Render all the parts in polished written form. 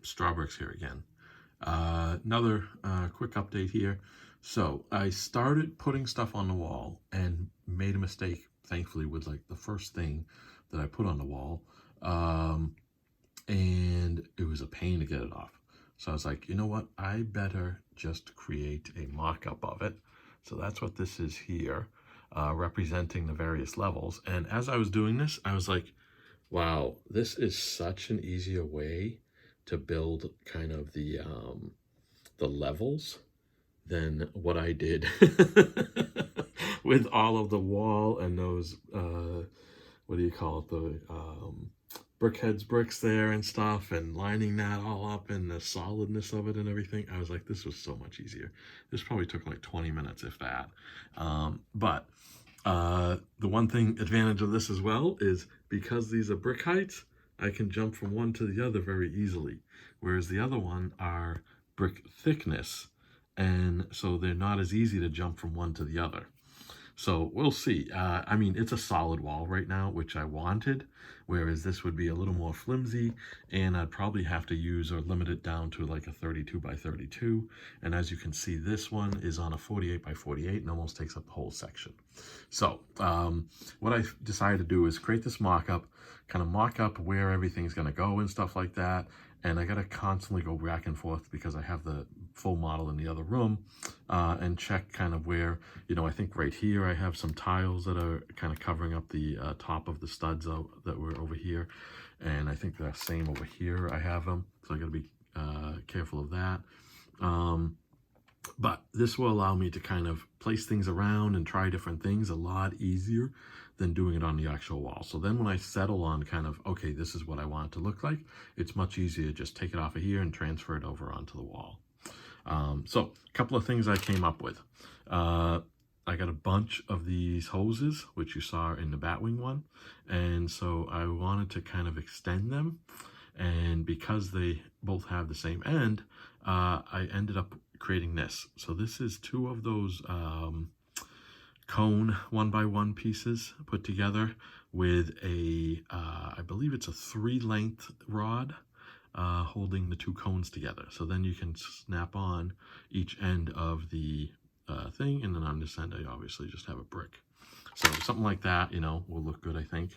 straw bricks here again. Another quick update here. So I started putting stuff on the wall and made a mistake, thankfully, with like the first thing that I put on the wall. And it was a pain to get it off. So I was like, you know what? I better just create a mock-up of it. So that's what this is here, representing the various levels. And as I was doing this, I was like, wow, this is such an easier way to build kind of the levels than what I did with all of the wall and those, what do you call it, the brickheads bricks there and stuff, and lining that all up and the solidness of it and everything. I was like, this was so much easier. This probably took like 20 minutes, if that. But the one thing advantage of this as well is because these are brick heights, I can jump from one to the other very easily, whereas the other one are brick thickness, and so they're not as easy to jump from one to the other. So we'll see. I mean, it's a solid wall right now, which I wanted, whereas this would be a little more flimsy, and I'd probably have to use or limit it down to like a 32 by 32. And as you can see, this one is on a 48 by 48 and almost takes up the whole section. So what I decided to do is create this mock-up, kind of mock up where everything's going to go and stuff like that. And I got to constantly go back and forth because I have the full model in the other room, and check kind of where, you know, I think right here I have some tiles that are kind of covering up the top of the studs that were over here. And I think the same over here I have them. So I got to be careful of that. But this will allow me to kind of place things around and try different things a lot easier than doing it on the actual wall. So then when I settle on kind of, okay, this is what I want it to look like, it's much easier to just take it off of here and transfer it over onto the wall. So a couple of things I came up with. I got a bunch of these hoses, which you saw in the Batwing one. And so I wanted to kind of extend them. And because they both have the same end, I ended up creating this. So this is two of those cone 1x1 pieces put together with a, I believe it's a 3-length rod holding the two cones together. So then you can snap on each end of the thing, and then on this end I obviously just have a brick. So something like that, you know, will look good, I think.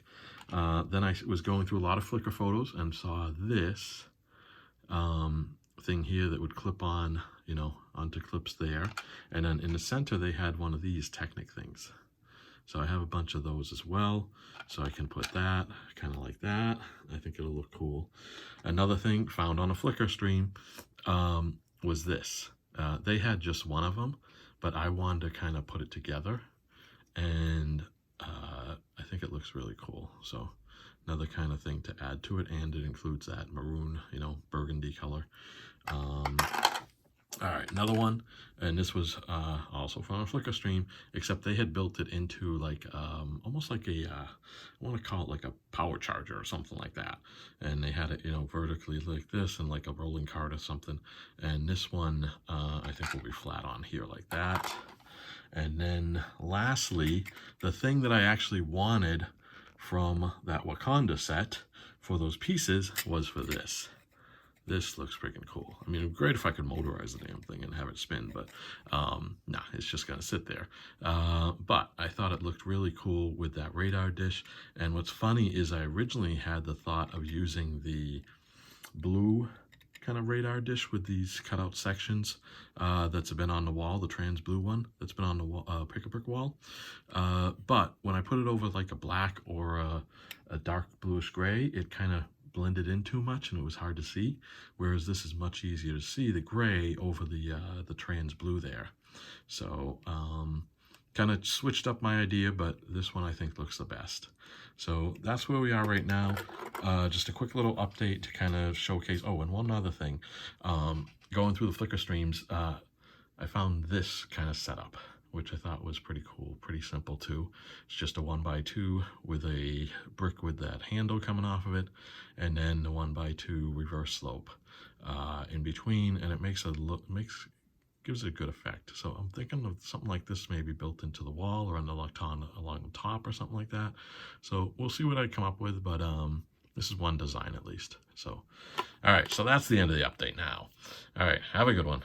Then I was going through a lot of Flickr photos and saw this thing here that would clip on, you know, onto clips there. And then in the center, they had one of these Technic things. So I have a bunch of those as well. So I can put that kind of like that. I think it'll look cool. Another thing found on a Flickr stream was this. They had just one of them, but I wanted to kind of put it together. And I think it looks really cool. So another kind of thing to add to it, and it includes that maroon, you know, burgundy color. All right, another one, and this was also from a Flickr stream, except they had built it into like almost like a I want to call it like a power charger or something like that. And they had it, you know, vertically like this and like a rolling cart or something. And this one I think will be flat on here like that. And then lastly, the thing that I actually wanted from that Wakanda set for those pieces was for this. This looks freaking cool. I mean, it'd be great if I could motorize the damn thing and have it spin, but nah, it's just gonna sit there. But I thought it looked really cool with that radar dish. And what's funny is I originally had the thought of using the blue kind of radar dish with these cutout sections that's been on the wall, the trans blue one that's been on the wall, pick-a-brick wall. But when I put it over like a black or a dark bluish gray, it kind of blended in too much and it was hard to see, whereas this is much easier to see the gray over the trans blue there. So kind of switched up my idea, but this one I think looks the best. So that's where we are right now. Just a quick little update to kind of showcase. Oh, and one other thing, going through the Flickr streams, I found this kind of setup, which I thought was pretty cool, pretty simple too. It's just a 1x2 with a brick with that handle coming off of it, and then the 1x2 reverse slope in between, and it makes gives it a good effect. So I'm thinking of something like this maybe built into the wall or on the along the top or something like that. So we'll see what I come up with, but this is one design at least. So All right, so that's the end of the update now. All right, have a good one.